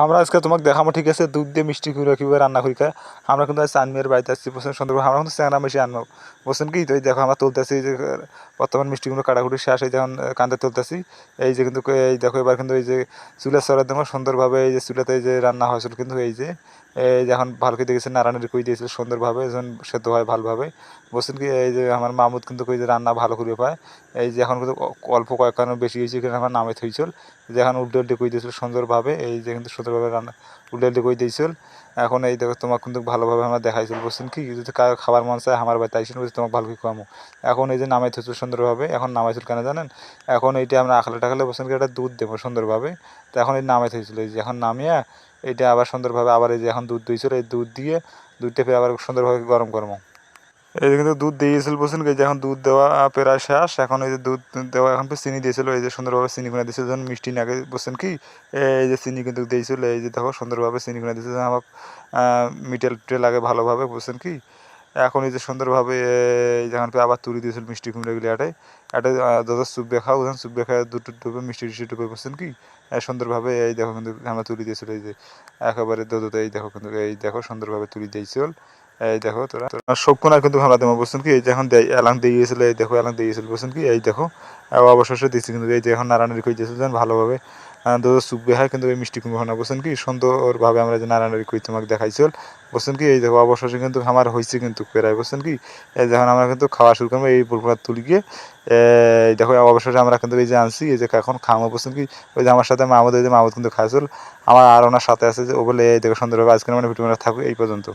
আমরা আজকে তোমাকে দেখাবো, ঠিক আছে, দুধ দিয়ে মিষ্টি কুমড়া কীভাবে রান্না করি খায়। আমরা কিন্তু আজ চানমিয়ার বাড়িতে আসছি, বুঝছেন, সুন্দরবন। আমরা কিন্তু চ্যাংরা মিশি আনবো, বুঝছেন কি। তো এই দেখো আমরা তুলতেছি যে বর্তমান মিষ্টি কুমড়ো কাটাকুটি শেষ, এই যখন কান্দে তুলতেছি। এই যে কিন্তু এই দেখো এবার কিন্তু এই যে চুলা চড়ার দেবো সুন্দরভাবে, এই যে চুলাতে এই যে রান্না হয়েছিল কিন্তু এই যে যখন ভালো করে দেখেছি নাড়ানাড়ি করে দিয়েছিল সুন্দরভাবে, যখন সেদ্ধ হয় ভালোভাবে, বুঝছেন কি। এই যে আমার মামুদ কিন্তু কই যে রান্না ভালো করে পায়। এই যে এখন কিন্তু অল্প কয়েকখানো বেশি হয়েছে, কিন্তু আমার নামে থইছিল যে এখন উল্টে উল্টে করে দিয়েছিল সুন্দরভাবে। এই যে কিন্তু সুন্দরভাবে রান্না উল্টে উল্টে করে দিয়েছিল। এখন এই দেখো তোমাকে কিন্তু ভালোভাবে আমরা দেখাইছিল, বুঝছেন কি। যদি কারো খাবার মন চায় আমার বাড়িতে আইসেন, বুঝছি তোমাকে ভালো করে খাওয়াবো। এখন এই যে নামাই থইছিল সুন্দরভাবে, এখন নামাইছিল কেন জানেন, এখন এইটা আমরা আখলে টাখলে, বুঝছেন কি, একটা দুধ দেবো সুন্দরভাবে। তো এখন এই নামাই থইছিল, এই যে এখন নামিয়ে এইটা আবার সুন্দরভাবে আবার এই যে এখন দুধ দিয়েছিল, এই দুধ দিয়ে দুধটা ফের আবার সুন্দরভাবে গরম করবো। এই যে কিন্তু দুধ দিয়েছিল, বুঝছেন কি, যে এখন দুধ দেওয়া প্রায় শেষ। এখন এই যে দুধ দেওয়া এখন তো চিনি দিয়েছিল, এই যে সুন্দরভাবে চিনি কিনে দিয়েছিল, যখন মিষ্টি নাগে, বুঝছেন কি। এই যে চিনি কিন্তু দিয়েছিল, এই যে দেখো সুন্দরভাবে চিনি কিনে দিয়েছিল, আমার মিটেল টিটেল লাগে ভালোভাবে, বুঝছেন কি। এখন এই যে সুন্দরভাবে এই যখন আবার তুলি দিয়েছিল মিষ্টি কুমড়োগুলি এটাই এটা যত চুপবে খাও, যখন চুপবে খায় দুটো ডুবে মিষ্টি টিষ্টি ডুবে, বুঝছেন কি। সুন্দরভাবে এই দেখো কিন্তু আমরা তুলি দিয়েছিল, এই যে একেবারে দুধতে, এই দেখো কিন্তু এই দেখো সুন্দরভাবে তুলি দিয়েছিল। এই দেখো তোরা শোকনা কিন্তু আমরা দেবো, বুঝছেন কি। এই যে এখন এলাং দিয়ে গিয়েছিল, এই দেখো এলাং দিয়ে গিয়েছিল, বুঝছেন কি। এই দেখো অবশেষে দিচ্ছি কিন্তু, এই যে এখন নাড়ানাড়ি করে দিয়েছিল যেন ভালোভাবে দুধ চুপবে হয়, কিন্তু এই মিষ্টি কুমড়ো না, বুঝছেন কি। সুন্দরভাবে আমরা যে নাড়ানাড়ি করে তোমাকে দেখাইছিল, বুঝছেন কি। এই দেখো অবশেষে কিন্তু আমার হয়েছে কিন্তু প্রায়, বুঝছেন কি। এই যখন আমরা কিন্তু খাওয়া শুরু করবো এই পুরোপুরা তুলি গিয়ে এই দেখো অবশেষে আমরা কিন্তু এই যে আনছি, এই যে এখন খামো, বুঝছেন কি। ওই যে আমার সাথে মামুদ, এই যে মামুদ কিন্তু খাইছিল আমার, আর ওনার সাথে আছে যে ও বলে, এই দেখো সুন্দরভাবে আজকের মানে ভিডিওটা থাকবে এই পর্যন্ত।